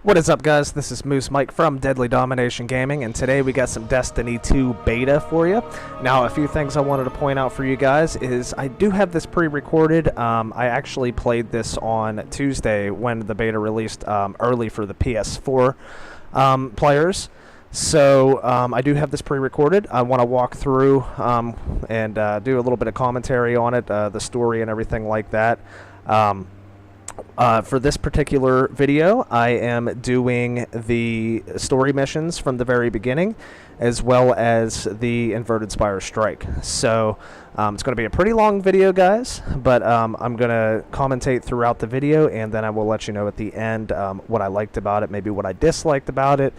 What is up, guys? This is Moose Mike from Deadly Domination Gaming, and today we got some Destiny 2 beta for you. Now, a few things I wanted to point out for you guys is I do have this pre-recorded. I actually played this on Tuesday when the beta released early for the PS4 players. So I do have this pre-recorded. I want to walk through and do a little bit of commentary on it, the story and everything like that. For this particular video, I am doing the story missions from the very beginning, as well as the Inverted Spire Strike. So it's going to be a pretty long video, guys, but I'm going to commentate throughout the video, and then I will let you know at the end what I liked about it, maybe what I disliked about it,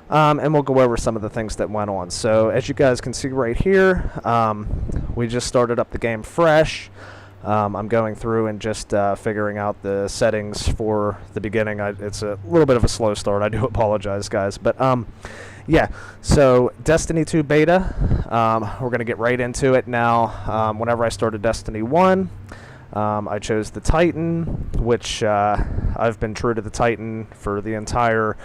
and we'll go over some of the things that went on. So as you guys can see right here, we just started up the game fresh. I'm going through and just figuring out the settings for the beginning. It's a little bit of a slow start. I do apologize, guys. But, yeah, so Destiny 2 beta, we're going to get right into it now. Whenever I started Destiny 1, I chose the Titan, which I've been true to the Titan for the entire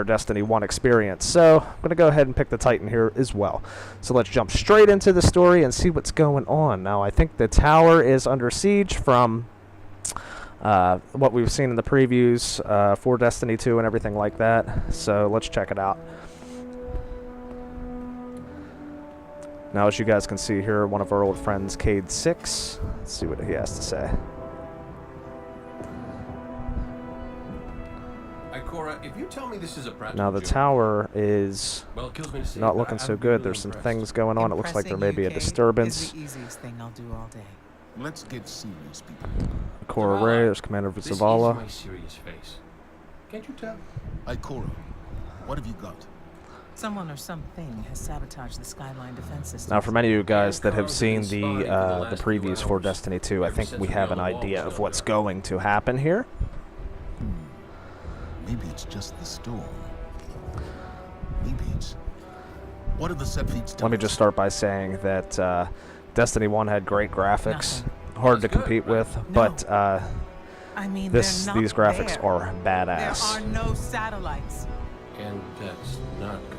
Destiny 1 experience. So I'm going to go ahead and pick the Titan here as well. So let's jump straight into the story and see what's going on. Now, I think the tower is under siege from what we've seen in the previews for Destiny 2 and everything like that. So let's check it out. Now, as you guys can see here, one of our old friends, Cayde 6. Let's see what he has to say. If you tell me this is a now the tower is not looking so good. There's some things going on. It looks like there may be a disturbance. Let's get serious, people. Ikora Rey, there's Commander Zavala. Can't you tell? Ikora, what have you got? Someone or something has sabotaged the Skyline defense system. Now, for many of you guys that have seen the previews for Destiny 2, I think we have an idea of what's going to happen here. Maybe it's just the storm. Maybe it's... What are the set feeds? Let me just start by saying that Destiny 1 had great graphics, hard to compete with, but I mean, these graphics are badass. There are no satellites. And that's not good.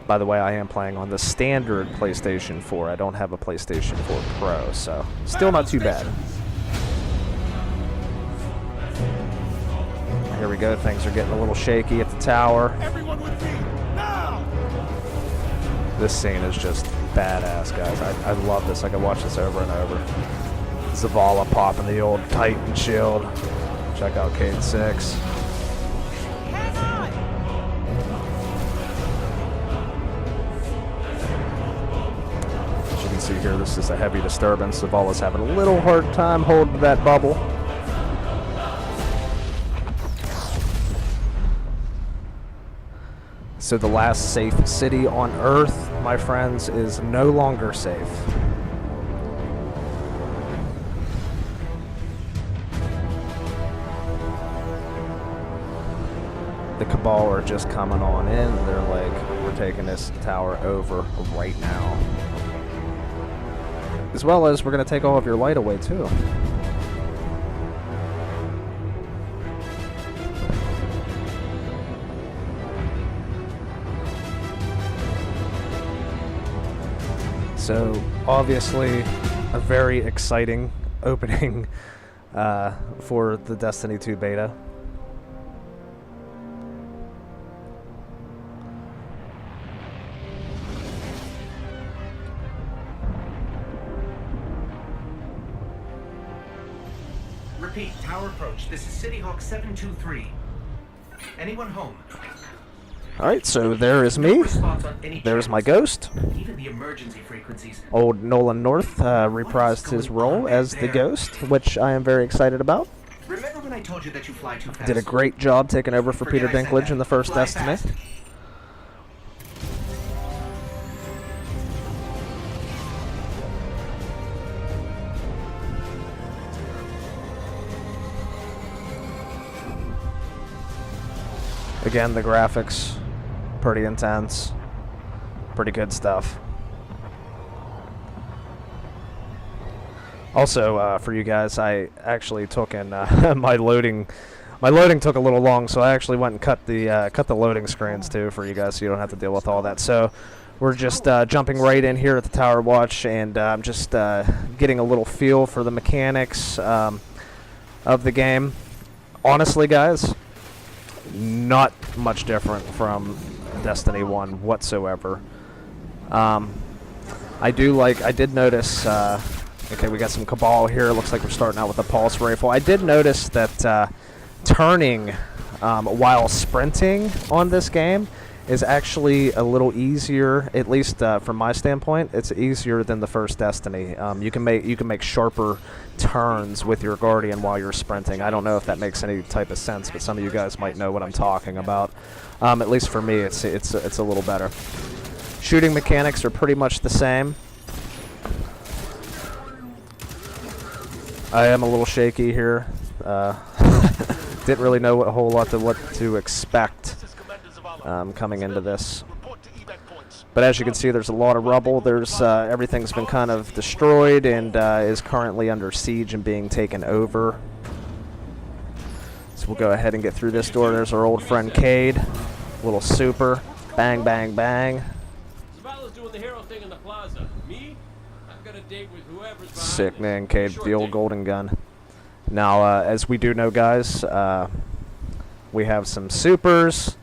By the way, I am playing on the standard PlayStation 4. I don't have a PlayStation 4 Pro, so still not too bad. Here we go, things are getting a little shaky at the tower. Everyone with me, now! This scene is just badass, guys. I love this. I can watch this over and over. Zavala popping the old Titan shield. Check out Cayde 6. Hang on! As you can see here, this is a heavy disturbance. Zavala's having a little hard time holding that bubble. So the last safe city on Earth, my friends, is no longer safe. The Cabal are just coming on in. They're like, we're taking this tower over right now. As well as we're going to take all of your light away, too. So, obviously, a very exciting opening for the Destiny 2 beta. Repeat, tower approach. This is City Hawk 723. Anyone home? Alright, so there is me. There's my ghost. Even the emergency frequencies. Old Nolan North reprised his role as the ghost, which I am very excited about. Remember when I told you that you fly too fast? Did a great job taking over for Peter Dinklage in the first Destiny. Again, the graphics, pretty intense, pretty good stuff. Also, for you guys, I actually took in my My loading took a little long, so I actually went and cut the loading screens too for you guys, so you don't have to deal with all that. So we're just jumping right in here at the Tower Watch, and I'm just getting a little feel for the mechanics of the game. Honestly, guys, not much different from Destiny 1 whatsoever. I did notice. Okay, we got some Cabal here. Looks like we're starting out with a pulse rifle. I did notice that turning while sprinting on this game is actually a little easier, at least from my standpoint. It's easier than the first Destiny. You can make sharper turns with your Guardian while you're sprinting. I don't know if that makes any type of sense, but some of you guys might know what I'm talking about. At least for me, it's a little better. Shooting mechanics are pretty much the same. I am a little shaky here. Didn't really know a whole lot what to expect coming into this. But as you can see, there's a lot of rubble. There's everything's been kind of destroyed and is currently under siege and being taken over. So we'll go ahead and get through this door. There's our old friend Cade. Little super. Bang, bang, bang. Zavala's doing the hero thing in the plaza. Me? I've got a date with whoever's behind Sick, it. man, Cade, Short the old date. golden gun. Now, as we do know, guys, we have some supers.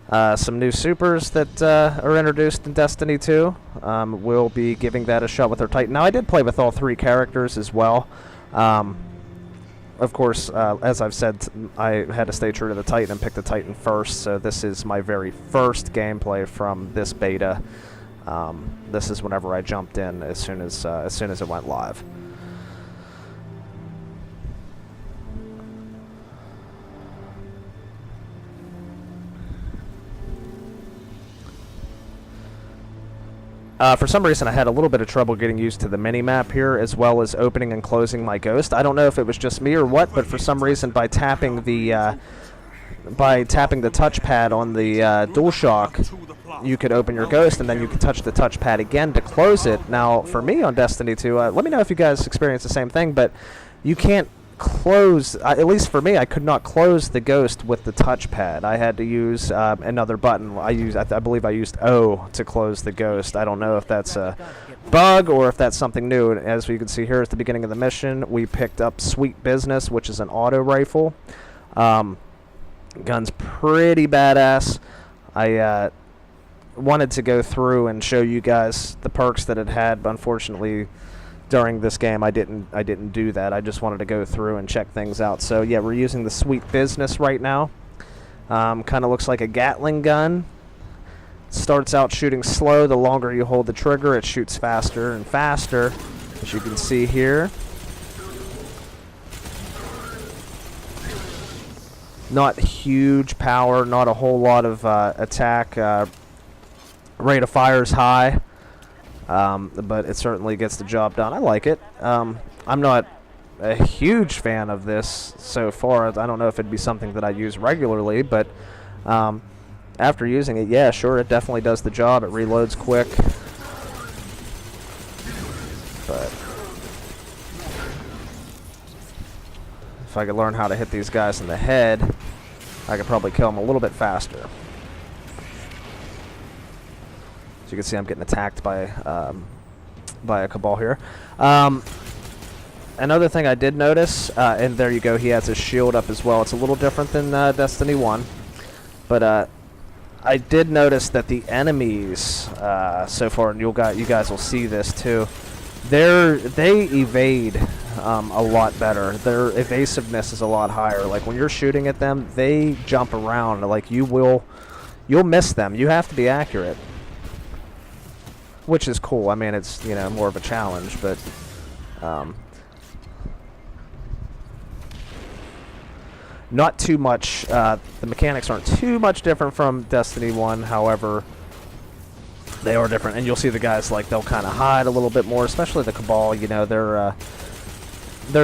Some new supers that are introduced in Destiny 2. We'll be giving that a shot with our Titan. Now, I did play with all 3 characters as well. Of course, as I've said, I had to stay true to the Titan and pick the Titan first, so this is my very first gameplay from this beta. This is whenever I jumped in as soon as it went live. For some reason, I had a little bit of trouble getting used to the mini-map here, as well as opening and closing my ghost. I don't know if it was just me or what, but for some reason, by tapping the touchpad on the DualShock, you could open your ghost, and then you could touch the touchpad again to close it. Now, for me on Destiny 2, let me know if you guys experience the same thing, but you can't close, at least for me, I could not close the ghost with the touchpad. I had to use another button. I believe I used O to close the ghost. I don't know if that's a bug or if that's something new. And as we can see here at the beginning of the mission, we picked up Sweet Business, which is an auto rifle. Gun's pretty badass. I wanted to go through and show you guys the perks that it had, but unfortunately during this game I didn't do that. I just wanted to go through and check things out. So yeah, we're using the Sweet Business right now. Kind of looks like a Gatling gun. Starts out shooting slow. The longer you hold the trigger, it shoots faster and faster, as you can see here. Not huge power, not a whole lot of attack. Rate of fire is high. But it certainly gets the job done. I like it. I'm not a huge fan of this so far. I don't know if it'd be something that I use regularly, but after using it, yeah, sure, it definitely does the job. It reloads quick. But if I could learn how to hit these guys in the head, I could probably kill them a little bit faster. You can see I'm getting attacked by a Cabal here. Another thing I did notice, and there you go, he has his shield up as well. It's a little different than Destiny 1, but I did notice that the enemies so far, and you guys will see this too, they evade a lot better. Their evasiveness is a lot higher. Like when you're shooting at them, they jump around. Like you'll miss them. You have to be accurate, which is cool. I mean, it's, you know, more of a challenge, but not too much. The mechanics aren't too much different from Destiny 1. However, they are different, and you'll see the guys, like, they'll kind of hide a little bit more, especially the Cabal. You know, they're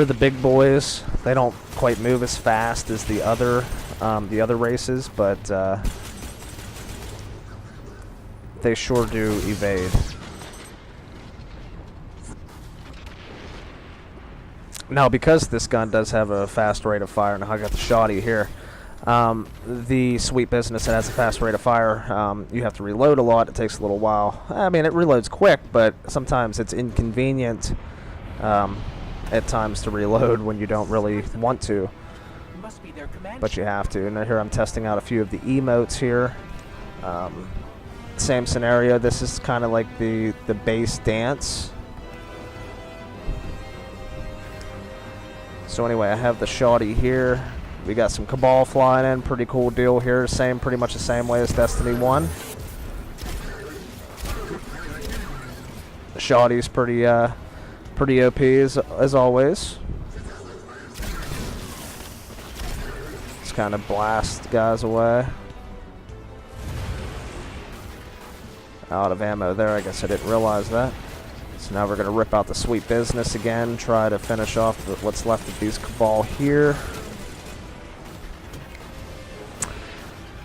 the big boys. They don't quite move as fast as the other races, but they sure do evade. Now, because this gun does have a fast rate of fire, now I got the shoddy here. The sweet business that has a fast rate of fire, you have to reload a lot. It takes a little while. I mean, it reloads quick, but sometimes it's inconvenient at times to reload when you don't really want to. Must be their command. But you have to. And here I'm testing out a few of the emotes here. Same scenario. This is kind of like the base dance. So anyway, I have the shoddy here. We got some Cabal flying in. Pretty cool deal here. Pretty much the same way as Destiny 1. The shoddy's pretty OP as always. Just kind of blast guys away. Out of ammo there. I guess I didn't realize that. So now we're going to rip out the sweet business again. Try to finish off what's left of these Cabal here.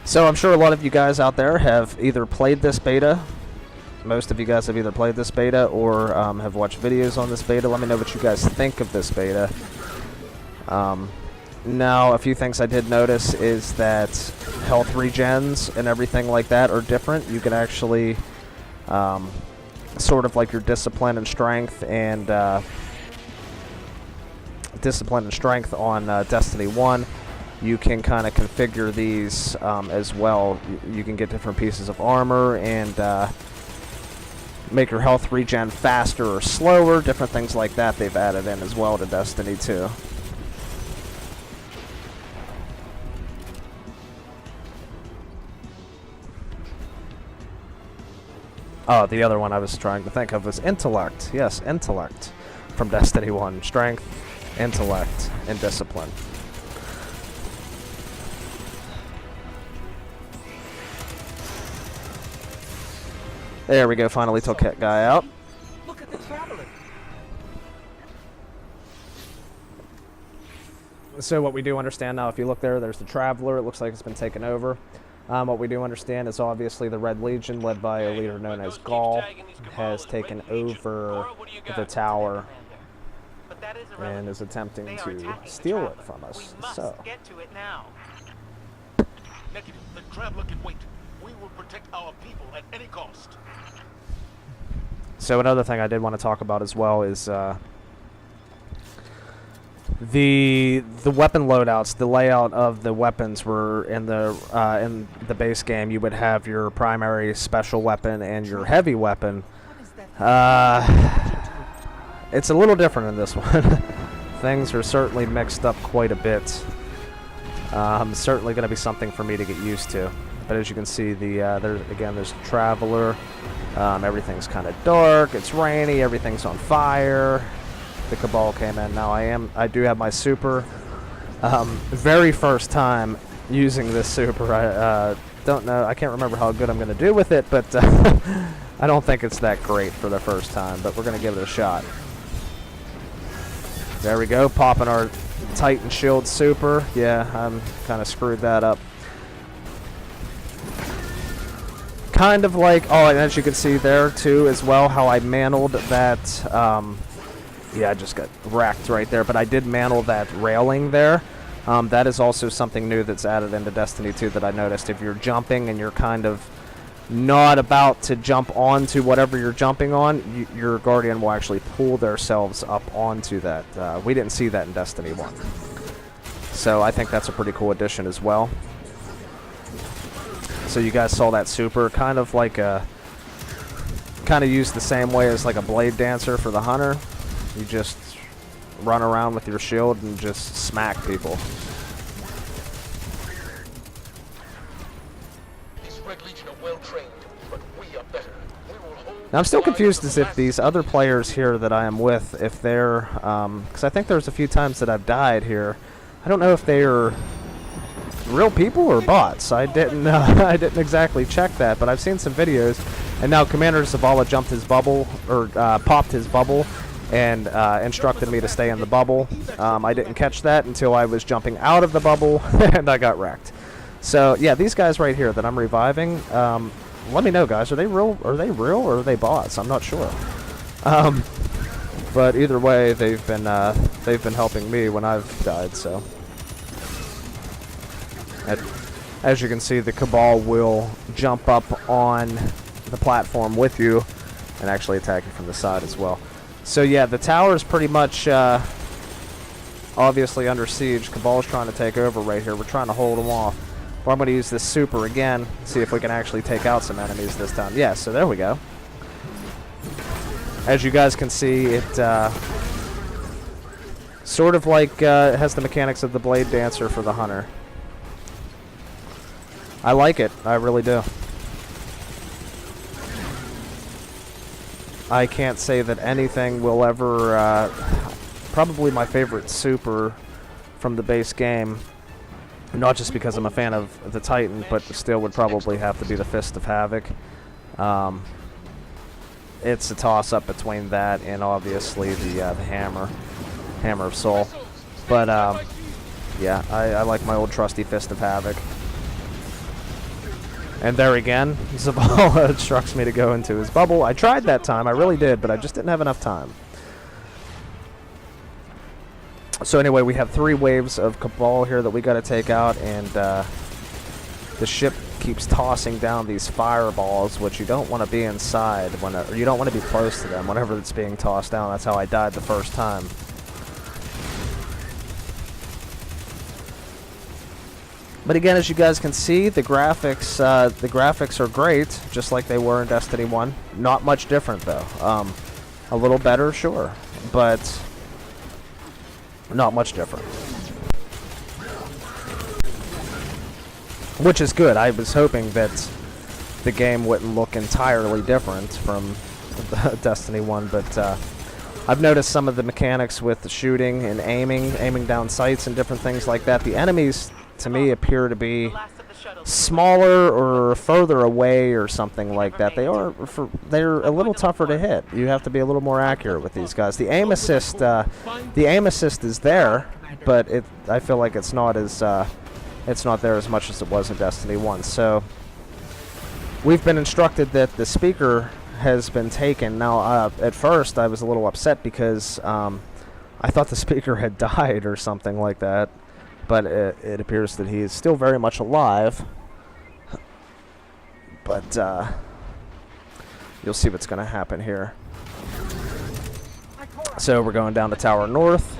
So I'm sure a lot of you guys out there have either played this beta. Most of you guys have either played this beta or have watched videos on this beta. Let me know what you guys think of this beta. Now, a few things I did notice is that health regens and everything like that are different. You can actually, sort of like your discipline and strength on Destiny 1. You can kind of configure these as well. You can get different pieces of armor and make your health regen faster or slower. Different things like that they've added in as well to Destiny 2. Oh, the other one I was trying to think of was Intellect. Yes, Intellect from Destiny 1. Strength, Intellect, and Discipline. There we go, finally took that guy out. Look at the traveler. So what we do understand now, if you look there, there's the Traveler. It looks like it's been taken over. What we do understand is obviously the Red Legion, led by a leader known as Gaul, has taken over the tower and is attempting to steal it from us. So, Get to it now. Negative. The Traveler can wait. We will protect our people at any cost. so another thing I did want to talk about as well is the weapon loadouts. The layout of the weapons were in the base game. You would have your primary special weapon and your heavy weapon. It's a little different in this one. Things are certainly mixed up quite a bit. Certainly going to be something for me to get used to. But as you can see, there's the Traveler. Everything's kind of dark. It's rainy. Everything's on fire. The Cabal came in. Now I do have my super. Very first time using this super. I don't know. I can't remember how good I'm going to do with it, but I don't think it's that great for the first time. But we're going to give it a shot. There we go. Popping our Titan Shield super. Yeah, I'm kind of screwed that up. Kind of like, oh, and as you can see there too as well, how I mantled that. Yeah, I just got wrecked right there, but I did mantle that railing there. That is also something new that's added into Destiny 2 that I noticed. If you're jumping and you're kind of not about to jump onto whatever you're jumping on, your Guardian will actually pull themselves up onto that. We didn't see that in Destiny 1. So I think that's a pretty cool addition as well. So you guys saw that super, kind of like kind of used the same way as like a Blade Dancer for the Hunter. You just run around with your shield and just smack people. These Red Legion are well trained, but we are better. We will hold. Now I'm still confused as if these other players here that I am with, if they're, because I think there's a few times that I've died here. I don't know if they are real people or bots. I didn't I didn't exactly check that, but I've seen some videos. And now Commander Zavala jumped his bubble, or popped his bubble, and instructed me to stay in the bubble. I didn't catch that until I was jumping out of the bubble, and I got wrecked. So yeah, these guys right here that I'm reviving, let me know, guys. Are they real? Or are they bots? I'm not sure. But either way, they've been helping me when I've died. So, as you can see, the Cabal will jump up on the platform with you and actually attack you from the side as well. So yeah, the tower is pretty much obviously under siege. Cabal's trying to take over right here. We're trying to hold them off. But I'm going to use this super again, see if we can actually take out some enemies this time. Yeah, so there we go. As you guys can see, it sort of like has the mechanics of the Blade Dancer for the Hunter. I like it. I really do. I can't say that anything will ever... probably my favorite super from the base game. Not just because I'm a fan of the Titan, but still would probably have to be the Fist of Havoc. It's a toss-up between that and obviously the Hammer of Soul. But yeah, I like my old trusty Fist of Havoc. And there again, Zavala instructs me to go into his bubble. I tried that time, I really did, but I just didn't have enough time. So anyway, we have 3 waves of Cabal here that we got to take out, and the ship keeps tossing down these fireballs, which you don't want to be inside, or you don't want to be close to them whenever it's being tossed down. That's how I died the first time. But again, as you guys can see, the graphics are great, just like they were in Destiny 1. Not much different though. A little better, sure, but not much different. Which is good. I was hoping that the game wouldn't look entirely different from Destiny 1, but I've noticed some of the mechanics with the shooting and aiming down sights and different things like that. The enemies, to me, appear to be smaller or further away or something like that. They're a little tougher to hit. You have to be a little more accurate with these guys. The aim assist is there, but I feel like it's not there as much as it was in Destiny 1. So we've been instructed that the speaker has been taken. Now, at first, I was a little upset because I thought the speaker had died or something like that. But it appears that he is still very much alive. But you'll see what's going to happen here. So we're going down to Tower North,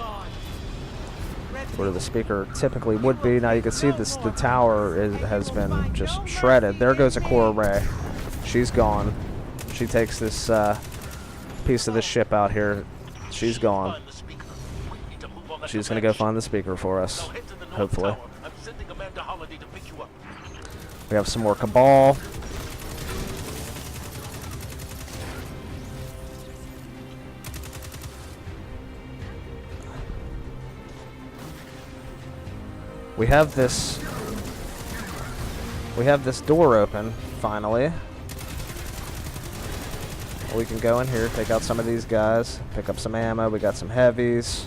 where the speaker typically would be. Now you can see the tower has been just shredded. There goes a core array. She's gone. She takes this piece of this ship out here. She's gone. She's going to go find the speaker for us, hopefully. We have some more Cabal. We have this door open, finally. We can go in here, take out some of these guys, pick up some ammo. We got some heavies.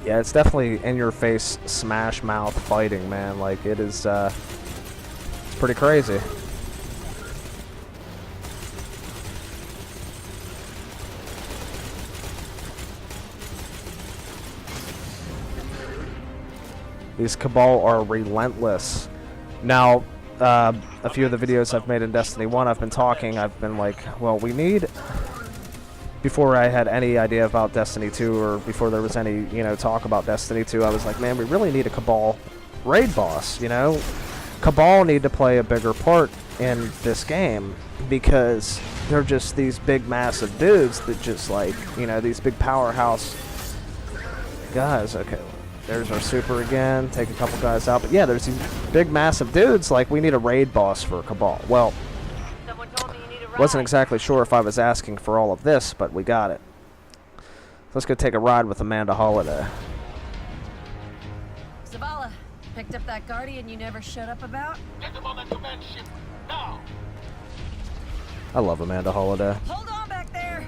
Yeah, it's definitely in-your-face smash mouth fighting, man. Like, it is, it's pretty crazy. These Cabal are relentless. Now, a few of the videos I've made in Destiny 1, I've been like, well, we need... Before I had any idea about Destiny 2, or before there was any, talk about Destiny 2, I was like, man, we really need a Cabal raid boss, Cabal need to play a bigger part in this game, because they're just these big, massive dudes that just, like, these big powerhouse guys. Okay, there's our super again, take a couple guys out. But yeah, there's these big, massive dudes, like, we need a raid boss for Cabal. Well, wasn't exactly sure if I was asking for all of this, but we got it. Let's go take a ride with Amanda Holiday. Zavala, picked up that Guardian you never showed up about? Get them on that command ship now. I love Amanda Holiday. Hold on back there!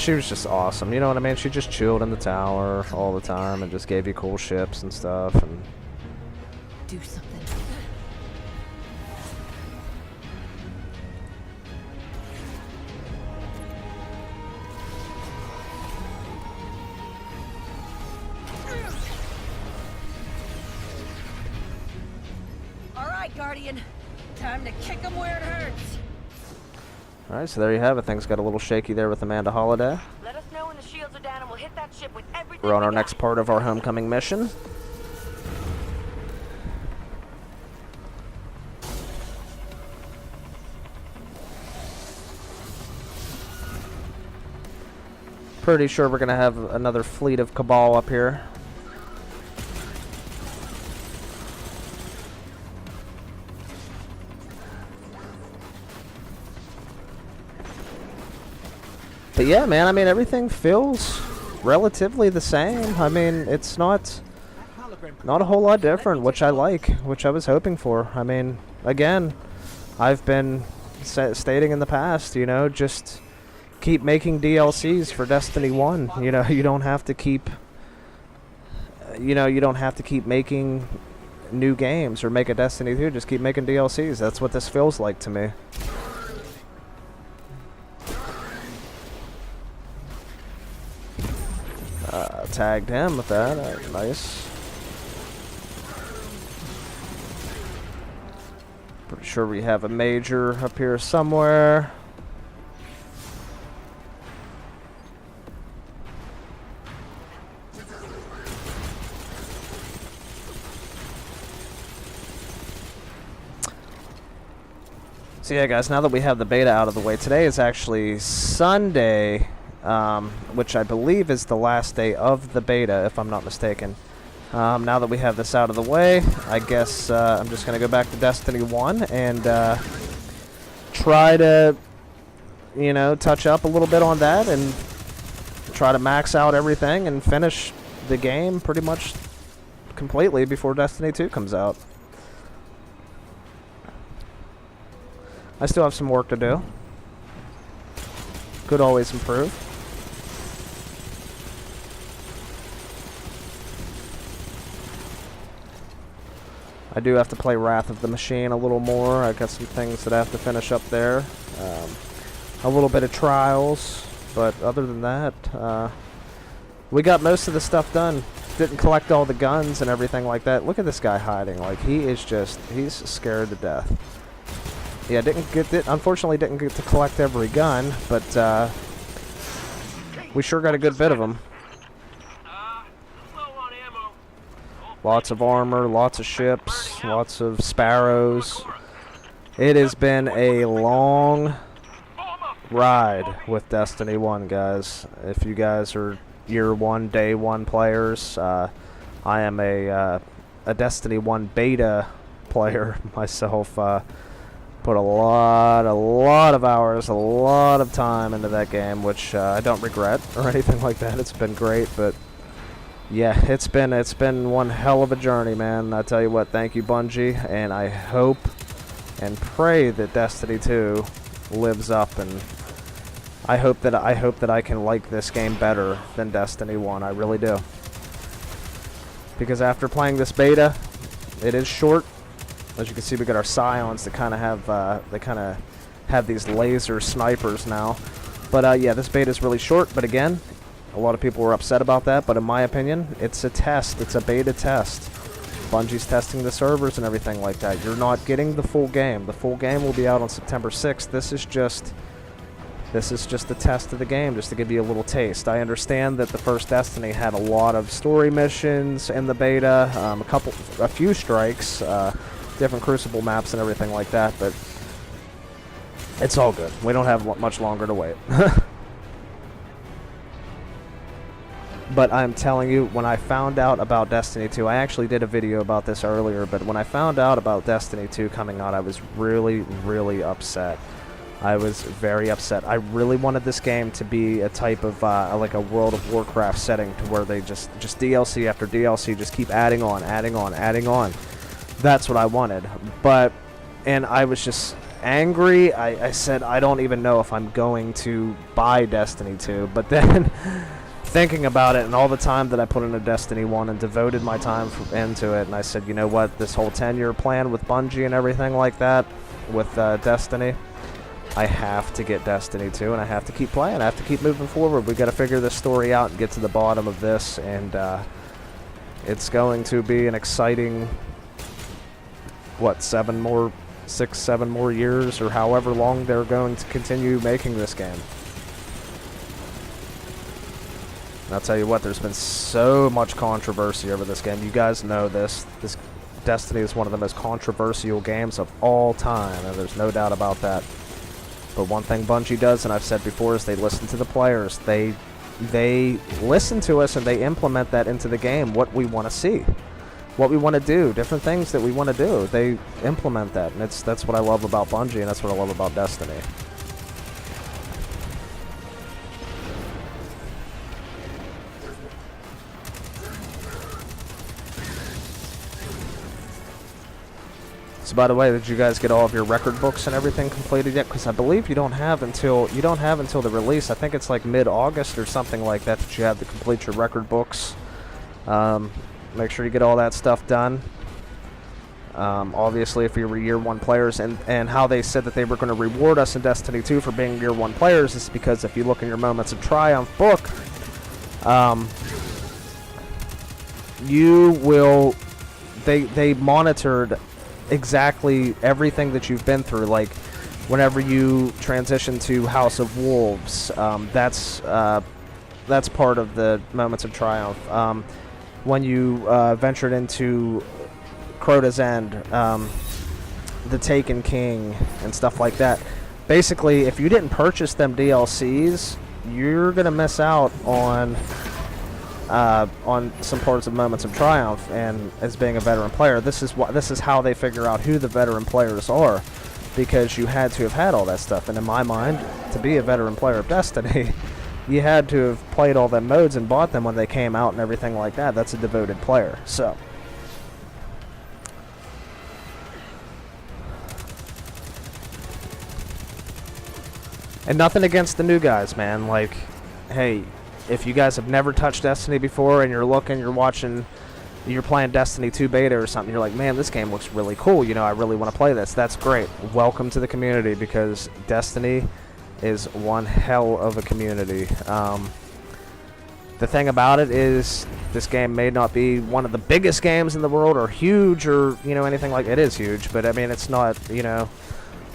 she was just awesome. You know what I mean? She just chilled in the tower all the time and just gave you cool ships and stuff. And Do something. All right, Guardian. Time to kick him where it hurts. all right, so there you have it. Things got a little shaky there with Amanda Holiday. Let us know when the shields are down and we'll hit that ship with everything. We're on we our got. next part of our homecoming mission. Pretty sure we're gonna have another fleet of Cabal up here. But yeah, man, I mean, everything feels relatively the same. I mean, it's not a whole lot different, which I like, which I was hoping for. I mean, again, I've been stating in the past, you know, just keep making DLCs for Destiny 1. You know, you don't have to keep, you don't have to keep making new games or make a Destiny 2. Just keep making DLCs. That's what this feels like to me. Tagged him with that. Nice. Pretty sure we have a major up here somewhere. So yeah, guys, now that we have the beta out of the way, today is actually Sunday, which I believe is the last day of the beta, if I'm not mistaken. Now that we have this out of the way, I guess I'm just going to go back to Destiny 1 and try to, you know, touch up a little bit on that and try to max out everything and finish the game pretty much completely before Destiny 2 comes out. I still have some work to do. Could always improve. I do have to play Wrath of the Machine a little more. I got some things that I have to finish up there. A little bit of Trials, but other than that, we got most of the stuff done. Didn't collect all the guns and everything like that. Look at this guy hiding. Like, he's scared to death. Yeah, unfortunately didn't get to collect every gun, but we sure got a good bit of them. Lots of armor, lots of ships, lots of sparrows. It has been a long ride with Destiny 1, guys. If you guys are year 1, day 1 players, I am a Destiny 1 beta player myself. Put a lot of hours, a lot of time into that game, which I don't regret or anything like that. It's been great, but yeah, it's been one hell of a journey, man. I tell you what, thank you, Bungie, and I hope and pray that Destiny 2 lives up, and I hope that I can like this game better than Destiny 1. I really do, because after playing this beta, it is short. As you can see, we got our Scions that kind of have these laser snipers now. But yeah, this beta is really short. But again, a lot of people were upset about that. But in my opinion, it's a test. It's a beta test. Bungie's testing the servers and everything like that. You're not getting the full game. The full game will be out on September 6th. This is just a test of the game, just to give you a little taste. I understand that the first Destiny had a lot of story missions in the beta, a few strikes. Different Crucible maps and everything like that, but it's all good. We don't have much longer to wait. But I'm telling you, when I found out about Destiny 2, I actually did a video about this earlier, but when I found out about Destiny 2 coming out, I was really, really upset. I was very upset. I really wanted this game to be a type of, like a World of Warcraft setting, to where they just DLC after DLC, just keep adding on. That's what I wanted. And I was just, angry. I said I don't even know if I'm going to buy Destiny 2, but then thinking about it and all the time that I put into Destiny 1 and devoted my time into it, and I said, you know what, this whole 10-year plan with Bungie and everything like that, with Destiny, I have to get Destiny 2, and I have to keep playing. I have to keep moving forward. We got to figure this story out and get to the bottom of this, and it's going to be an exciting, what, 7 more years, or however long they're going to continue making this game. And I'll tell you what, there's been so much controversy over this game. You guys know this. This Destiny is one of the most controversial games of all time, and there's no doubt about that. But one thing Bungie does, and I've said before, is they listen to the players. They listen to us, and they implement that into the game, what we want to see, what we want to do, different things that we want to do. They implement that, and that's what I love about Bungie, and that's what I love about Destiny. So by the way, did you guys get all of your record books and everything completed yet? Because I believe you don't have until the release. I think it's like mid-August or something like that you have to complete your record books. Make sure you get all that stuff done. Obviously, if you were Year 1 players, and how they said that they were going to reward us in Destiny 2 for being Year 1 players is because if you look in your Moments of Triumph book, you will. They monitored exactly everything that you've been through, like whenever you transition to House of Wolves, that's part of the Moments of Triumph. When you ventured into Crota's End, the Taken King, and stuff like that. Basically, if you didn't purchase them DLCs, you're gonna miss out on some parts of Moments of Triumph. And as being a veteran player, this is how they figure out who the veteran players are, because you had to have had all that stuff. And in my mind, to be a veteran player of Destiny, you had to have played all them modes and bought them when they came out and everything like that. That's a devoted player. So and nothing against the new guys, man. Like, hey, if you guys have never touched Destiny before and you're watching, you're playing Destiny 2 beta or something, you're like, man, this game looks really cool, you know, I really want to play this. That's great. Welcome to the community, because Destiny is one hell of a community. The thing about it is, this game may not be one of the biggest games in the world or huge or, you know, anything like it is huge, but I mean, it's not, you know,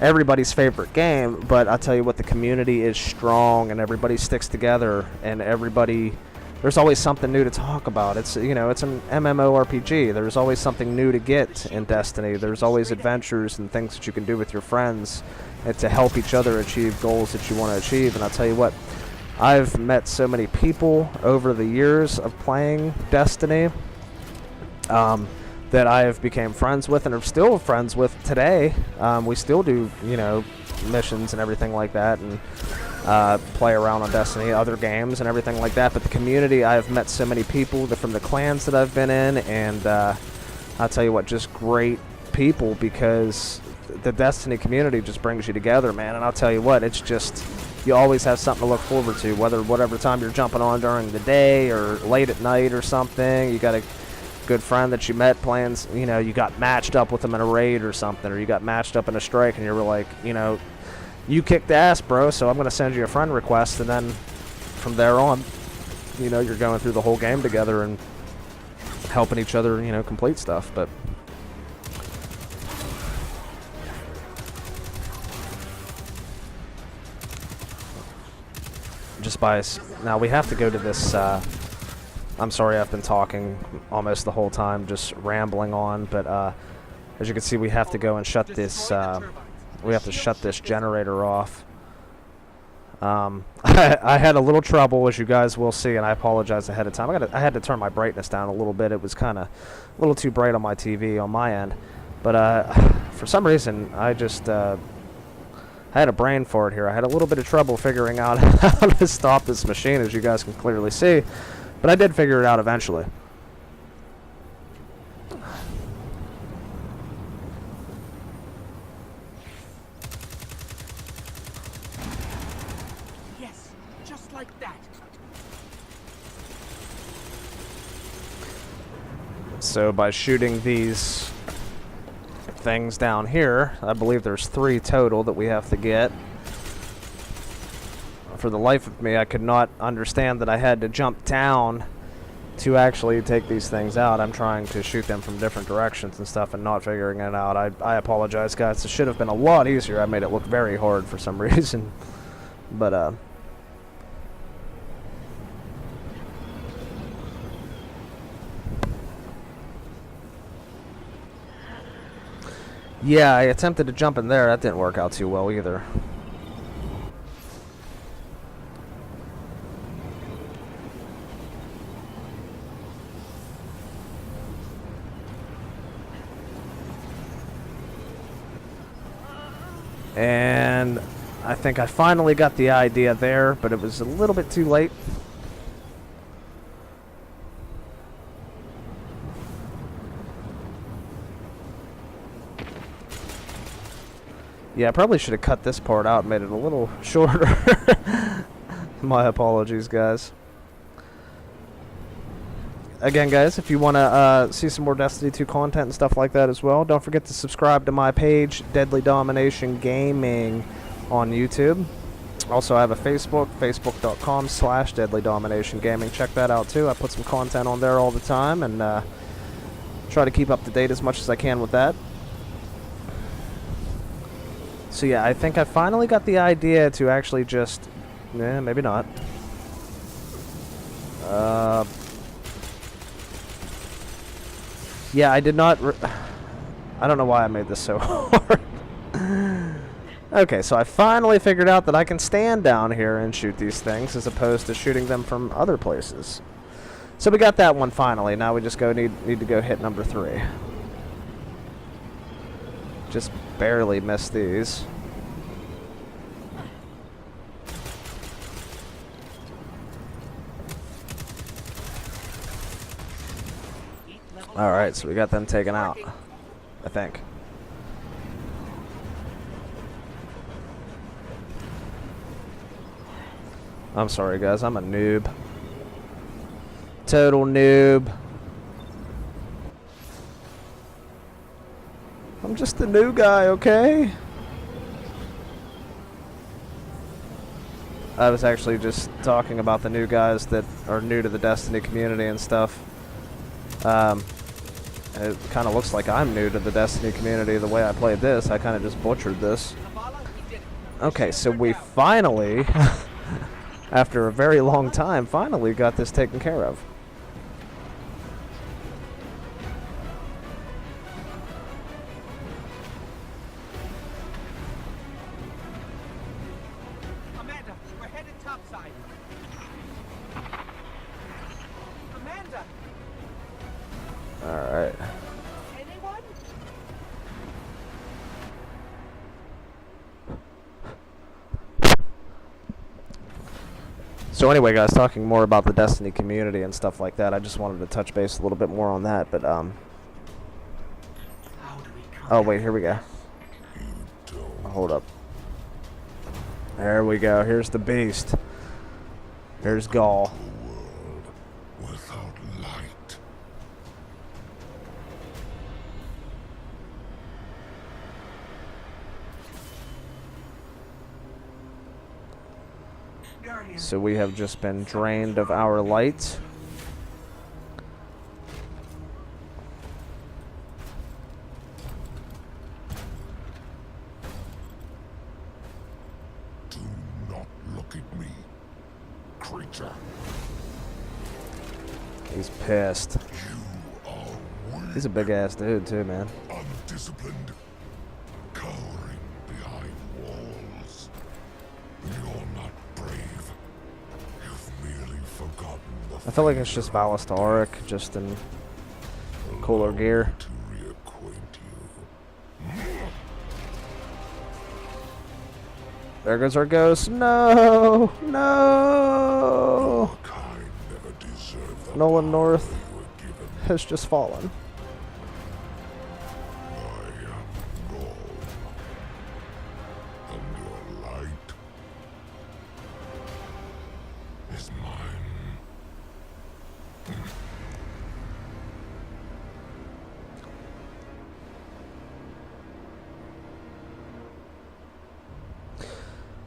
everybody's favorite game, but I'll tell you what, the community is strong and everybody sticks together, and there's always something new to talk about. It's, you know, it's an MMORPG. There's always something new to get in Destiny. There's always adventures and things that you can do with your friends and to help each other achieve goals that you want to achieve. And I'll tell you what, I've met so many people over the years of playing Destiny that I have became friends with and are still friends with today. We still do, you know, missions and everything like that, and play around on Destiny, other games and everything like that. But the community, I've met so many people from the clans that I've been in, and I'll tell you what, just great people, because the Destiny community just brings you together, man. And I'll tell you what, it's just, you always have something to look forward to, whatever time you're jumping on during the day or late at night or something. You got a good friend that you met playing, you know, you got matched up with them in a raid or something, or you got matched up in a strike, and you were like, you know, you kicked ass, bro, so I'm going to send you a friend request, and then from there on, you know, you're going through the whole game together and helping each other, you know, complete stuff. But just by now, we have to go to this. I'm sorry, I've been talking almost the whole time, just rambling on. But as you can see, we have to go and shut this. We have to shut this generator off. I had a little trouble, as you guys will see, and I apologize ahead of time. I had to turn my brightness down a little bit. It was kind of a little too bright on my TV on my end. But for some reason, I just I had a brain fart here. I had a little bit of trouble figuring out how to stop this machine, as you guys can clearly see. But I did figure it out eventually. So by shooting these things down here, I believe there's 3 total that we have to get. For the life of me, I could not understand that I had to jump down to actually take these things out. I'm trying to shoot them from different directions and stuff and not figuring it out. I apologize, guys. This should have been a lot easier. I made it look very hard for some reason. But, yeah, I attempted to jump in there. That didn't work out too well either. And I think I finally got the idea there, but it was a little bit too late. Yeah, I probably should have cut this part out and made it a little shorter. My apologies, guys. Again, guys, if you want to see some more Destiny 2 content and stuff like that as well, don't forget to subscribe to my page, Deadly Domination Gaming, on YouTube. Also, I have a Facebook, facebook.com/Deadly Domination Gaming. Check that out, too. I put some content on there all the time, and try to keep up to date as much as I can with that. So, yeah, I think I finally got the idea to actually just... maybe not. Yeah, I did not... I don't know why I made this so hard. Okay, so I finally figured out that I can stand down here and shoot these things as opposed to shooting them from other places. So we got that one finally. Now we just need to go hit number 3. Just barely missed these. Alright, so we got them taken out, I think. I'm sorry, guys. I'm a noob. Total noob. I'm just the new guy, okay? I was actually just talking about the new guys that are new to the Destiny community and stuff. It kind of looks like I'm new to the Destiny community the way I played this. I kind of just butchered this. Okay, so we finally, after a very long time, finally got this taken care of. Amanda, we're headed topside. Amanda! Alright. Anyone? So anyway, guys, talking more about the Destiny community and stuff like that, I just wanted to touch base a little bit more on that, but, How do we come oh, wait, here we go. Hold up. There we go. Here's the beast. Here's Gaul. world without light. Guardian? So we have just been drained of our light. Do not look at me, creature. He's pissed. You are weak, He's a big ass dude too, man. undisciplined, cowering behind walls. You're not brave. You've merely forgotten the I feel like it's just Valista Auric, just in cooler gear. to reacquaint you. There goes our ghost. No! No! Kind never deserved the Nolan power North you were given. has just fallen. I am gone. And your light is mine.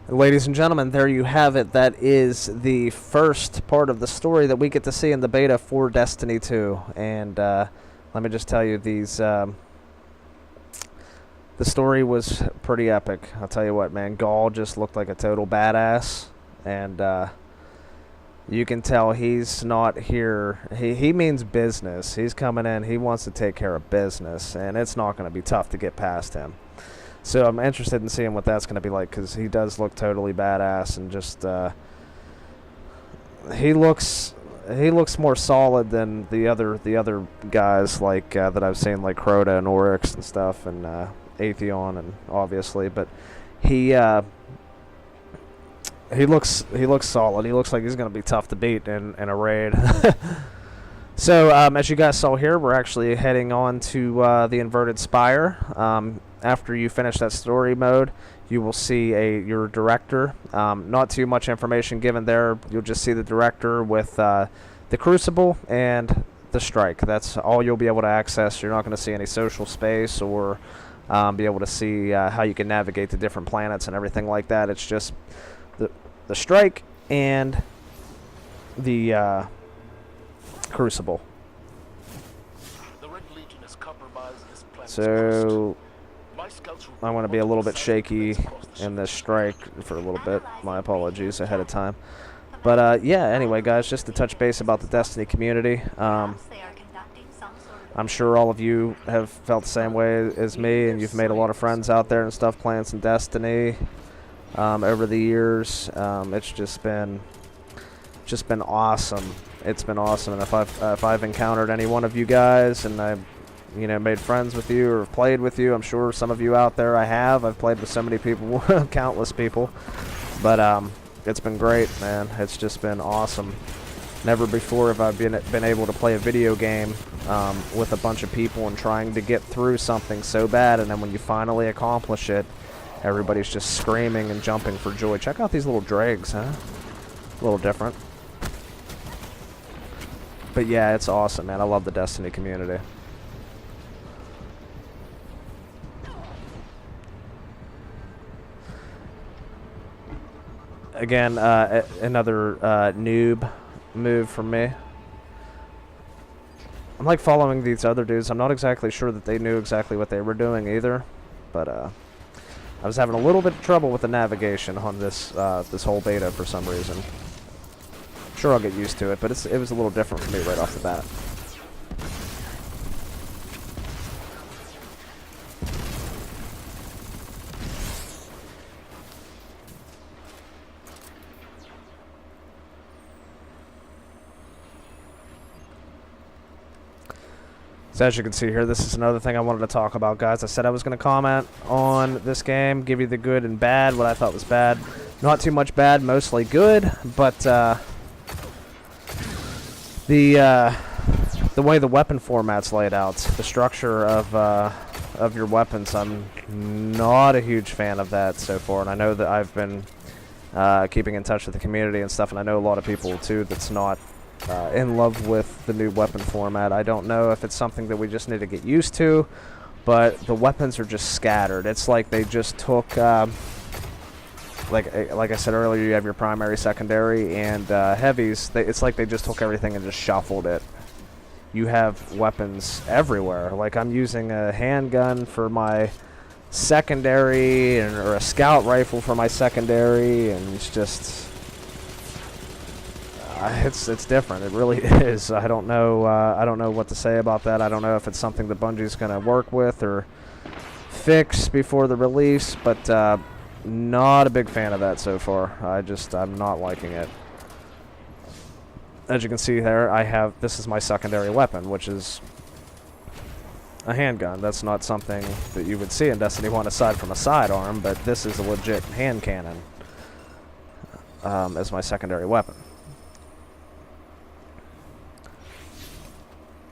Ladies and gentlemen, there you have it. That is the first part of the story that we get to see in the beta for Destiny 2. And let me just tell you, the story was pretty epic. I'll tell you what, man. Gaul just looked like a total badass. And you can tell he's not here. He means business. He's coming in. He wants to take care of business. And it's not going to be tough to get past him. So I'm interested in seeing what that's going to be like, because he does look totally badass, and just he looks more solid than the other guys like that I've seen, like Crota and Oryx and stuff, and Atheon, and obviously, but he looks solid. He looks like he's going to be tough to beat in a raid. So as you guys saw here, we're actually heading on to the Inverted Spire. After you finish that story mode, you will see your director. Not too much information given there. You'll just see the director with the Crucible and the Strike. That's all you'll be able to access. You're not going to see any social space or be able to see how you can navigate to different planets and everything like that. It's just the Strike and the Crucible. The Red Legion has compromised this planet's So My scouts will I want to be a little bit shaky in this strike for a little bit. My apologies ahead of time. But yeah, anyway, guys, just to touch base about the Destiny community. I'm sure all of you have felt the same way as me, and you've made a lot of friends out there and stuff playing some Destiny over the years. It's just been awesome. It's been awesome, and if I've encountered any one of you guys and I made friends with you or played with you, I'm sure some of you out there I've played with so many people, countless people, but it's been great, man. It's just been awesome. Never before have I been able to play a video game with a bunch of people and trying to get through something so bad, and then when you finally accomplish it, everybody's just screaming and jumping for joy. Check out these little dregs, huh? A little different. But yeah, it's awesome, man. I love the Destiny community. Again, another noob move from me. I'm like following these other dudes. I'm not exactly sure that they knew exactly what they were doing either, but I was having a little bit of trouble with the navigation on this this whole beta for some reason. Sure, I'll get used to it, but it was a little different for me right off the bat. So as you can see here, this is another thing I wanted to talk about, guys. I said I was going to comment on this game, give you the good and bad, what I thought was bad. Not too much bad, mostly good, but the way the weapon format's laid out, the structure of your weapons, I'm not a huge fan of that so far. And I know that I've been keeping in touch with the community and stuff, and I know a lot of people too that's not in love with the new weapon format. I don't know if it's something that we just need to get used to, but the weapons are just scattered. It's like they just took, like I said earlier, you have your primary, secondary, and heavies. It's like they just took everything and just shuffled it. You have weapons everywhere. Like I'm using a handgun for my secondary, or a scout rifle for my secondary, and it's just... It's different. It really is. I don't know what to say about that. I don't know if it's something that Bungie's going to work with or fix before the release, but not a big fan of that so far. I'm not liking it. As you can see there, this is my secondary weapon, which is a handgun. That's not something that you would see in Destiny 1 aside from a sidearm, but this is a legit hand cannon as my secondary weapon.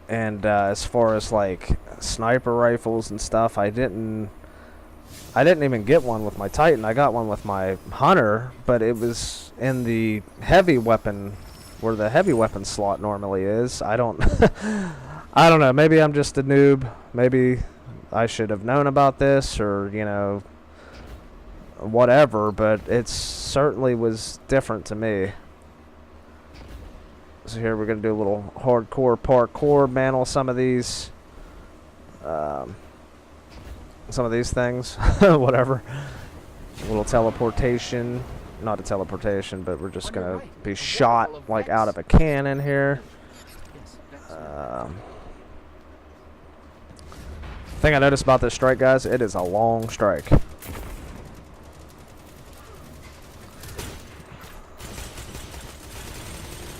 And as far as like sniper rifles and stuff, I didn't even get one with my Titan. I got one with my Hunter, but it was in the heavy weapon, where the heavy weapon slot normally is. I don't I don't know. Maybe I'm just a noob. Maybe I should have known about this, or whatever, but it certainly was different to me. So here we're going to do a little hardcore parkour, mantle some of these things, whatever. A little teleportation, not a teleportation, but we're just going to be shot like out of a cannon here. Thing I noticed about this strike, guys, it is a long strike.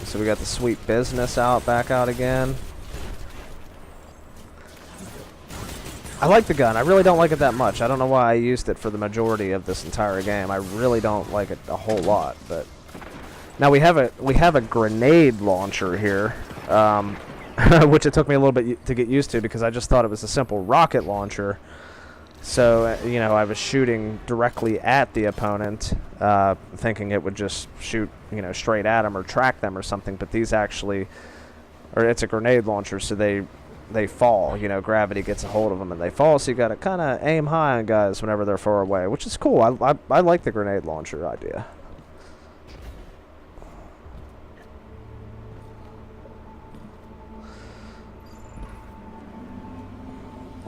So we got the sweet business back out again. I like the gun. I really don't like it that much. I don't know why I used it for the majority of this entire game. I really don't like it a whole lot. But now we have a grenade launcher here, which it took me a little bit to get used to because I just thought it was a simple rocket launcher. So, you know, I was shooting directly at the opponent, thinking it would just shoot, you know, straight at them or track them or something. But these actually, or it's a grenade launcher, so they fall. You know, gravity gets a hold of them and they fall. So you got to kind of aim high on guys whenever they're far away, which is cool. I like the grenade launcher idea.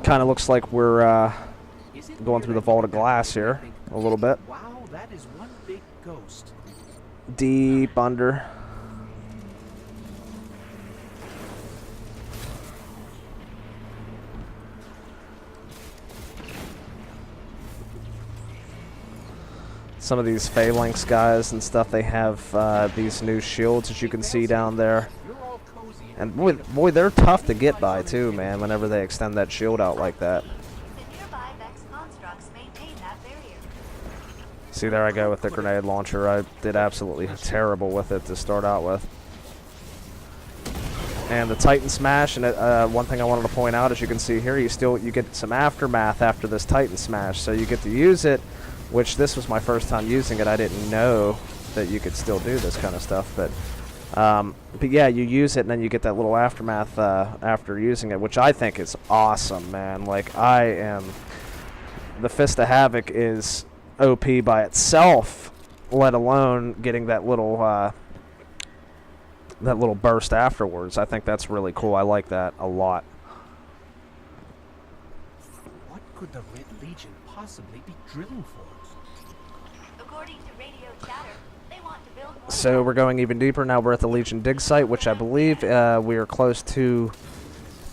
Kind of looks like we're going through the vault of glass here a little bit. Wow, that is one big ghost. Deep under. Some of these phalanx guys and stuff, they have these new shields, as you can see down there. And boy, they're tough to get by too, man, whenever they extend that shield out like that. See, there I go with the grenade launcher. I did absolutely terrible with it to start out with. And the Titan Smash, and one thing I wanted to point out, as you can see here, you get some aftermath after this Titan Smash, so you get to use it, which this was my first time using it. I didn't know that you could still do this kind of stuff, but yeah, you use it and then you get that little aftermath after using it, which I think is awesome, man. Like, the Fist of Havoc is OP by itself, let alone getting that little burst afterwards. I think that's really cool. I like that a lot. What could the Red Legion possibly be drilling for? According to radio chatter, they want to build more. So we're going even deeper. Now we're at the Legion dig site, which I believe we are close to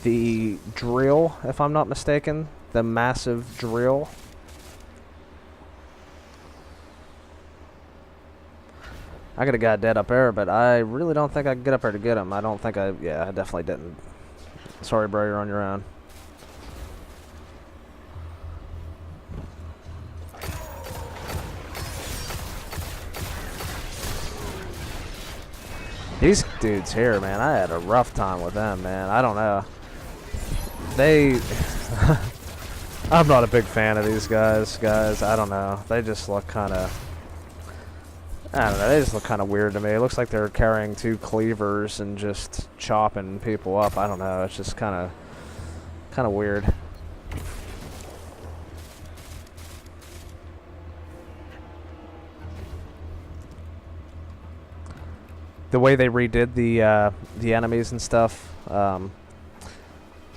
the drill, if I'm not mistaken. The massive drill. I got a guy dead up there, but I really don't think I can get up there to get him. I definitely didn't. Sorry, bro, you're on your own. These dudes here, man, I had a rough time with them, man. I don't know. I'm not a big fan of these guys. I don't know. They just look kind of... I don't know, they just look kind of weird to me. It looks like they're carrying two cleavers and just chopping people up. I don't know, it's just kind of weird. The way they redid the enemies and stuff,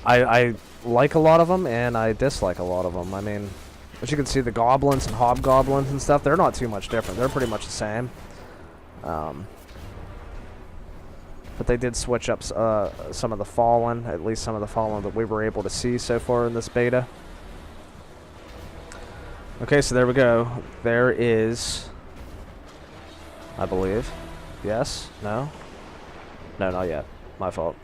I like a lot of them and I dislike a lot of them. I mean, as you can see, the goblins and hobgoblins and stuff, they're not too much different. They're pretty much the same. But they did switch up some of the Fallen, at least some of the Fallen that we were able to see so far in this beta. Okay, so there we go. There is, I believe. Yes? No? No, not yet. My fault.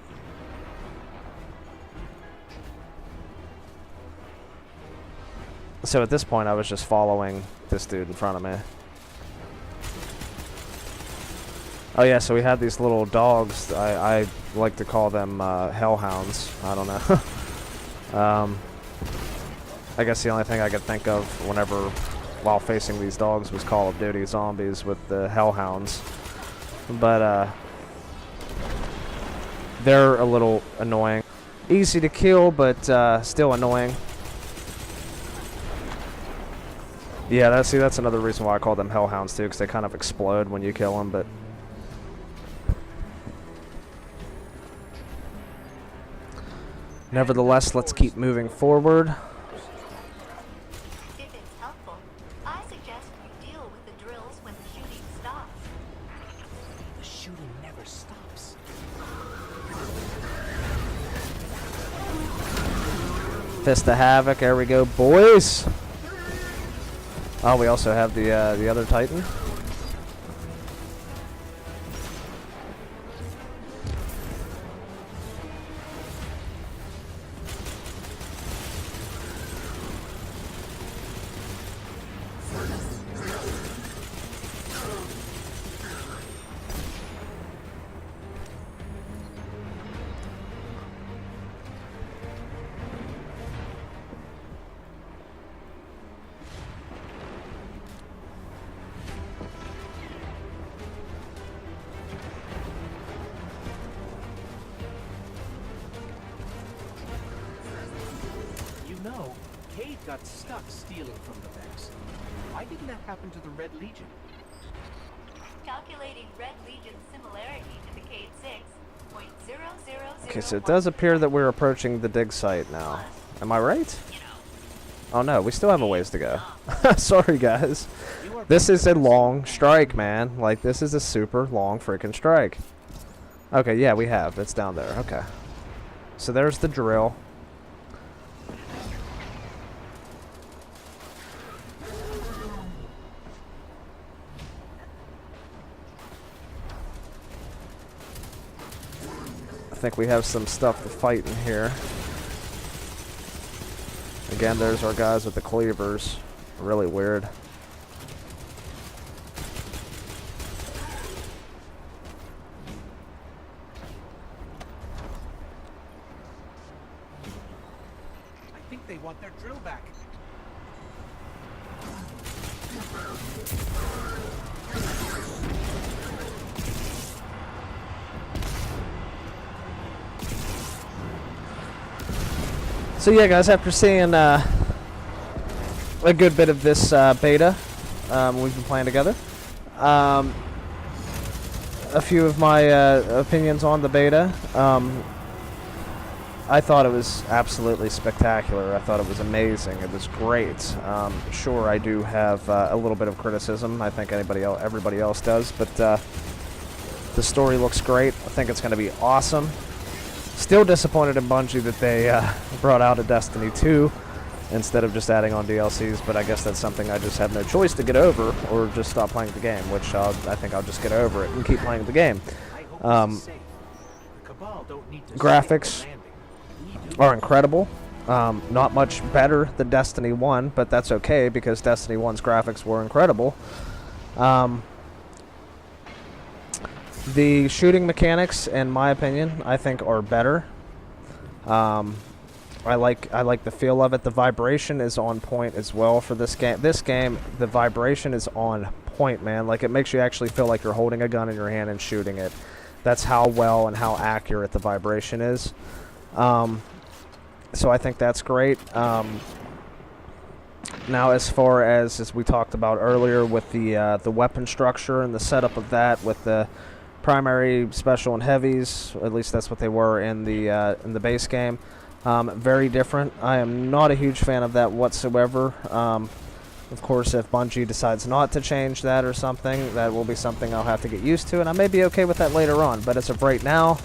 So at this point, I was just following this dude in front of me. Oh yeah, so we had these little dogs. I like to call them hellhounds. I don't know. I guess the only thing I could think of while facing these dogs was Call of Duty Zombies with the hellhounds. But they're a little annoying. Easy to kill, but still annoying. Yeah, that's another reason why I call them hellhounds too, because they kind of explode when you kill them. But nevertheless, let's keep moving forward. If it's helpful, I suggest you deal with the drills when the shooting stops. The shooting never stops. Fist of Havoc. There we go, boys. Oh, we also have the other Titan. You know, Cade got stuck stealing from the Vex. Why didn't that happen to the Red Legion? Calculating Red Legion's similarity to the Cade 6.0001. Okay, so it does appear that we're approaching the dig site now. Am I right? Oh no, we still have a ways to go. Sorry, guys. This is a long strike, man. Like, this is a super long freaking strike. Okay, yeah, we have. It's down there. Okay. So there's the drill. I think we have some stuff to fight in here. Again, there's our guys with the cleavers. Really weird. I think they want their drill back. So yeah, guys, after seeing a good bit of this beta we've been playing together, a few of my opinions on the beta, I thought it was absolutely spectacular. I thought it was amazing. It was great. Sure, I do have a little bit of criticism. I think everybody else does, but the story looks great. I think it's going to be awesome. Still disappointed in Bungie that they brought out a Destiny 2 instead of just adding on DLCs, but I guess that's something I just have no choice to get over or just stop playing the game, which I think I'll just get over it and keep playing the game. I hope this is safe. The Cabal don't need to Graphics stay on landing. We do. are incredible. Not much better than Destiny 1, but that's okay because Destiny 1's graphics were incredible. The shooting mechanics, in my opinion, I think are better. I like the feel of it. The vibration is on point as well for this game. This game, the vibration is on point, man. Like, it makes you actually feel like you're holding a gun in your hand and shooting it. That's how well and how accurate the vibration is. So I think that's great. Now, as far as we talked about earlier with the weapon structure and the setup of that, with the primary, special, and heavies, at least that's what they were in the base game. Very different. I am not a huge fan of that whatsoever. Of course, if Bungie decides not to change that or something, that will be something I'll have to get used to, and I may be okay with that later on. But as of right now,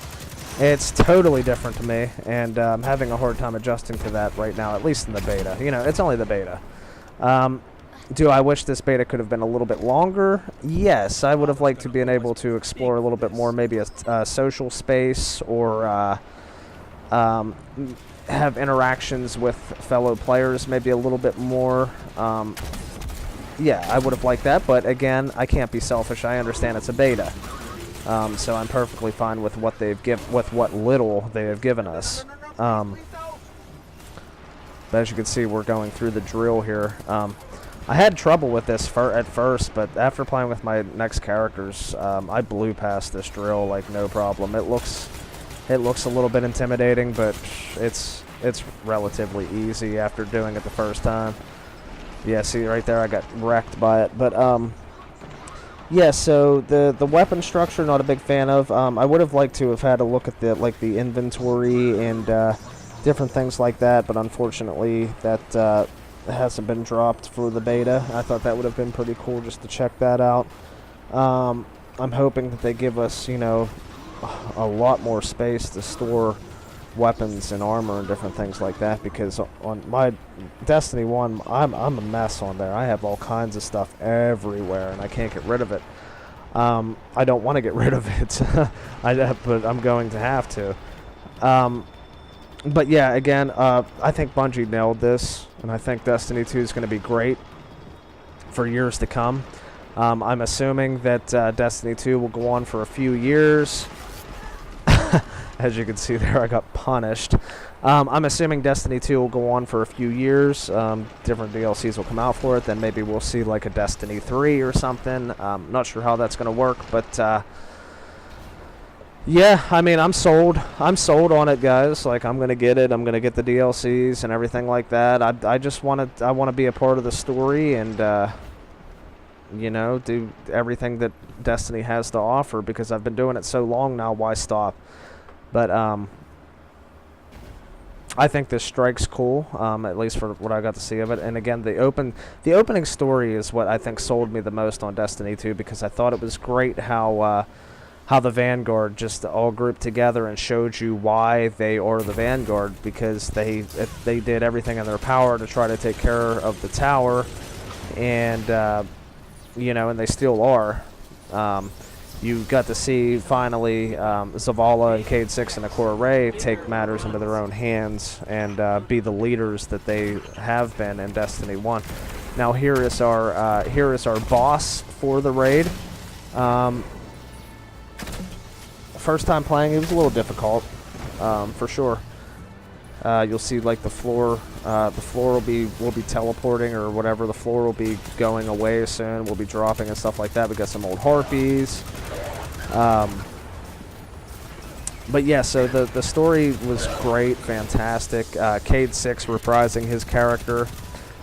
it's totally different to me, and I'm having a hard time adjusting to that right now, at least in the beta. You know, it's only the beta. Do I wish this beta could have been a little bit longer? Yes, I would have liked to be able to explore a little bit more, maybe a social space, or have interactions with fellow players maybe a little bit more. Yeah, I would have liked that, but again, I can't be selfish. I understand it's a beta. So I'm perfectly fine with what what little they have given us. But as you can see, we're going through the drill here. I had trouble with this at first, but after playing with my next characters, I blew past this drill like no problem. It looks a little bit intimidating, but it's relatively easy after doing it the first time. Yeah, see right there, I got wrecked by it. But yeah. So the weapon structure, not a big fan of. I would have liked to have had a look at the inventory and different things like that, but unfortunately that hasn't been dropped for the beta. I thought that would have been pretty cool just to check that out. I'm hoping that they give us, you know, a lot more space to store weapons and armor and different things like that, because on my Destiny 1, I'm a mess on there. I have all kinds of stuff everywhere and I can't get rid of it. I don't want to get rid of it, but I'm going to have to. But yeah, again, I think Bungie nailed this, and I think Destiny 2 is going to be great for years to come. I'm assuming that Destiny 2 will go on for a few years. As you can see there, I got punished. I'm assuming Destiny 2 will go on for a few years. Different DLCs will come out for it. Then maybe we'll see like a Destiny 3 or something. Not sure how that's going to work, but yeah, I mean, I'm sold. I'm sold on it, guys. Like, I'm going to get it. I'm going to get the DLCs and everything like that. I just want to be a part of the story and you know, do everything that Destiny has to offer, because I've been doing it so long now, why stop? But I think this strike's cool, at least for what I got to see of it. And again, the opening story is what I think sold me the most on Destiny 2, because I thought it was great how the Vanguard just all grouped together and showed you why they are the Vanguard, because they did everything in their power to try to take care of the tower, and you know, and they still are. You got to see finally Zavala and Cayde 6 and Ikora Rey take matters into their own hands and be the leaders that they have been in Destiny 1. Now here is our boss for the raid. First time playing, it was a little difficult, for sure. You'll see like the floor will be teleporting or whatever. The floor will be going away soon. We'll be dropping and stuff like that. We got some old harpies. But yeah, so the story was great, fantastic. Cayde 6 reprising his character.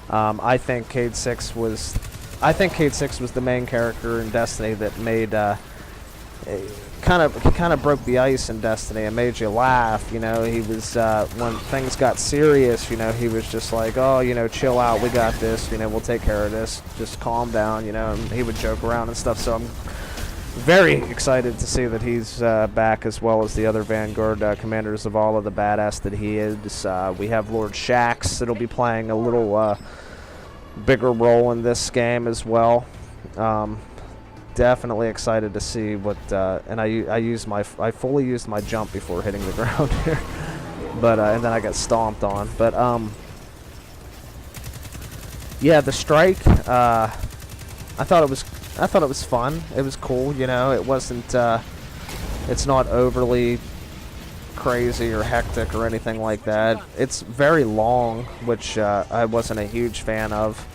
I think Cayde 6 was the main character in Destiny that made kind of broke the ice in Destiny and made you laugh. You know, he was when things got serious, you know, he was just like, oh, you know, chill out, we got this, you know, we'll take care of this, just calm down, you know. And he would joke around and stuff. So I'm very excited to see that he's back, as well as the other Vanguard Commander Zavala, the badass that he is. We have Lord Shaxx that'll be playing a little bigger role in this game as well. Definitely excited to see what, and I fully used my jump before hitting the ground here, but and then I got stomped on. But yeah, the strike, I thought it was fun. It was cool, you know. It wasn't, it's not overly crazy or hectic or anything like that. It's very long, which I wasn't a huge fan of.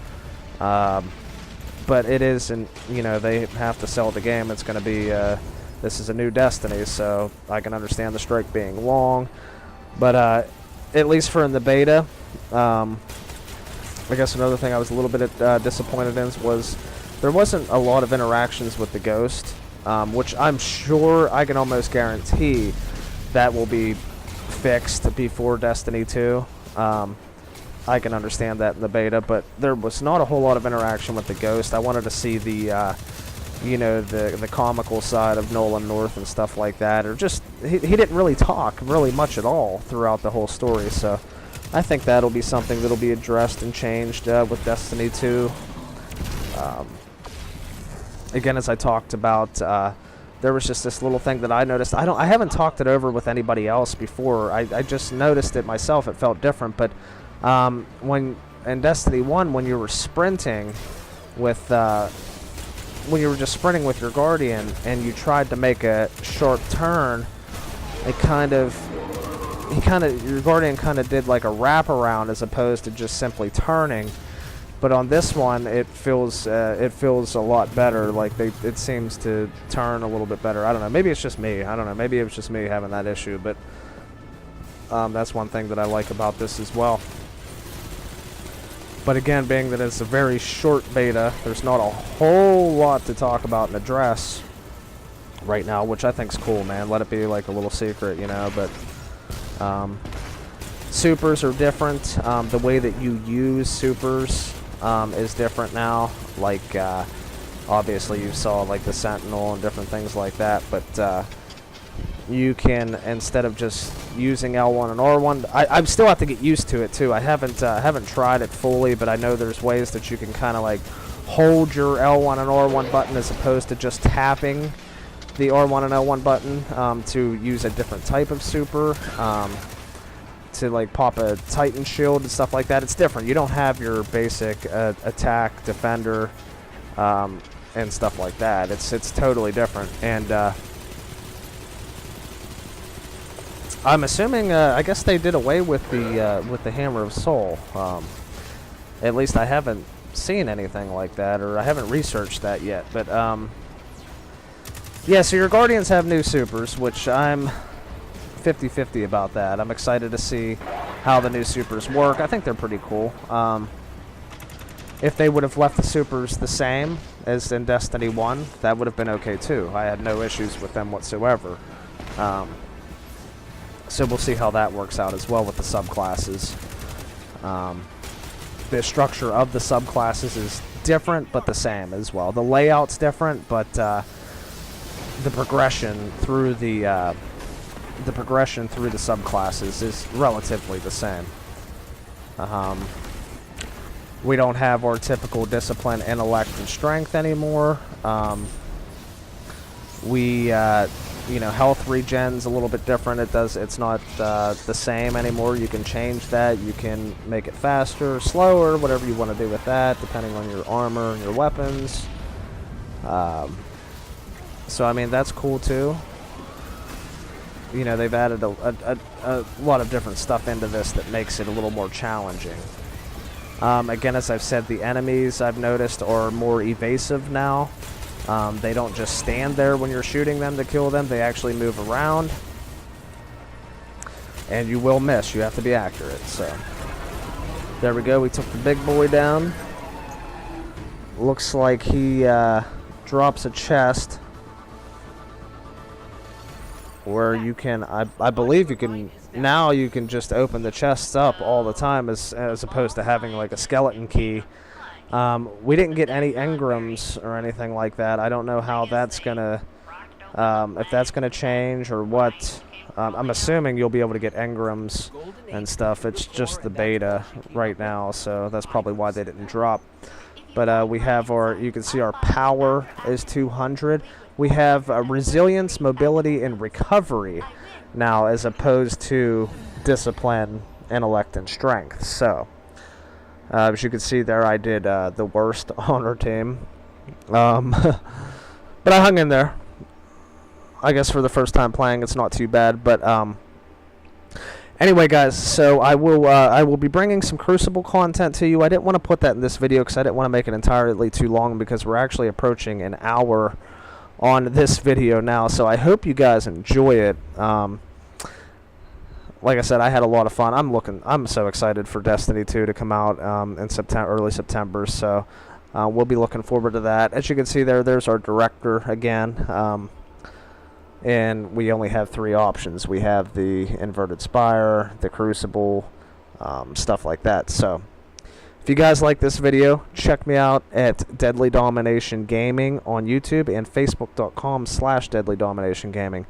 But it is, and you know, they have to sell the game. It's going to be, this is a new Destiny, so I can understand the strike being long. But at least for in the beta, I guess another thing I was a little bit disappointed in was there wasn't a lot of interactions with the Ghost, which I'm sure, I can almost guarantee that will be fixed before Destiny 2. I can understand that in the beta, but there was not a whole lot of interaction with the Ghost. I wanted to see the, you know, the comical side of Nolan North and stuff like that, or just he didn't really talk really much at all throughout the whole story. So I think that'll be something that'll be addressed and changed with Destiny 2. Again, as I talked about, there was just this little thing that I noticed. I haven't talked it over with anybody else before. I just noticed it myself. It felt different, but when in Destiny 1, when you were sprinting with when you were just sprinting with your Guardian and you tried to make a sharp turn, your Guardian kind of did like a wraparound as opposed to just simply turning. But on this one, it feels a lot better. Like it seems to turn a little bit better. I don't know. Maybe it's just me. I don't know. Maybe it was just me having that issue. But that's one thing that I like about this as well. But again, being that it's a very short beta, there's not a whole lot to talk about and address right now, which I think's cool, man. Let it be like a little secret, you know. But supers are different. The way that you use supers is different now. Like obviously you saw like the Sentinel and different things like that, but you can, instead of just using L1 and R1, I still have to get used to it too. I haven't tried it fully, but I know there's ways that you can kind of like hold your L1 and R1 button as opposed to just tapping the R1 and L1 button to use a different type of super, to like pop a Titan shield and stuff like that. It's different. You don't have your basic attack, defender, and stuff like that. It's totally different. And I'm assuming, I guess they did away with the Hammer of Soul. At least I haven't seen anything like that, or I haven't researched that yet. But yeah, so your Guardians have new supers, which I'm 50-50 about that. I'm excited to see how the new supers work. I think they're pretty cool. If they would have left the supers the same as in Destiny 1, that would have been okay too. I had no issues with them whatsoever. So we'll see how that works out as well with the subclasses. The structure of the subclasses is different, but the same as well. The layout's different, but the progression through the subclasses is relatively the same. We don't have our typical discipline, intellect, and strength anymore. Health regen's a little bit different. It's not the same anymore. You can change that. You can make it faster, slower, whatever you want to do with that, depending on your armor and your weapons. So I mean, that's cool too. You know, they've added a lot of different stuff into this that makes it a little more challenging. Again, as I've said, the enemies I've noticed are more evasive now. They don't just stand there when you're shooting them to kill them. They actually move around. And you will miss. You have to be accurate. So, there we go. We took the big boy down. Looks like he drops a chest where you can, I believe you can, now you can just open the chests up all the time as opposed to having like a skeleton key. We didn't get any engrams or anything like that. I don't know how that's gonna, if that's gonna change or what. I'm assuming you'll be able to get engrams and stuff. It's just the beta right now, so that's probably why they didn't drop. But we have you can see our power is 200. We have resilience, mobility, and recovery now, as opposed to discipline, intellect, and strength. So, as you can see there, I did the worst on our team. But I hung in there. I guess for the first time playing, it's not too bad. But anyway, guys, so I will be bringing some Crucible content to you. I didn't want to put that in this video because I didn't want to make it entirely too long, because we're actually approaching an hour on this video now. So I hope you guys enjoy it. Like I said, I had a lot of fun. I'm so excited for Destiny 2 to come out in early September. So we'll be looking forward to that. As you can see there's our director again. And we only have 3 options. We have the Inverted Spire, the Crucible, stuff like that. So if you guys like this video, check me out at Deadly Domination Gaming on YouTube and Facebook.com/Deadly Domination Gaming.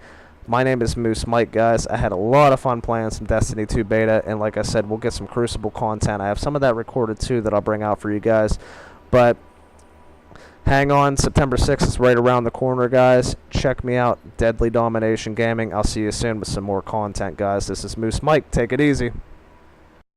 My name is Moose Mike, guys. I had a lot of fun playing some Destiny 2 beta, and like I said, we'll get some Crucible content. I have some of that recorded too that I'll bring out for you guys. But hang on, September 6th is right around the corner, guys. Check me out, Deadly Domination Gaming. I'll see you soon with some more content, guys. This is Moose Mike. Take it easy.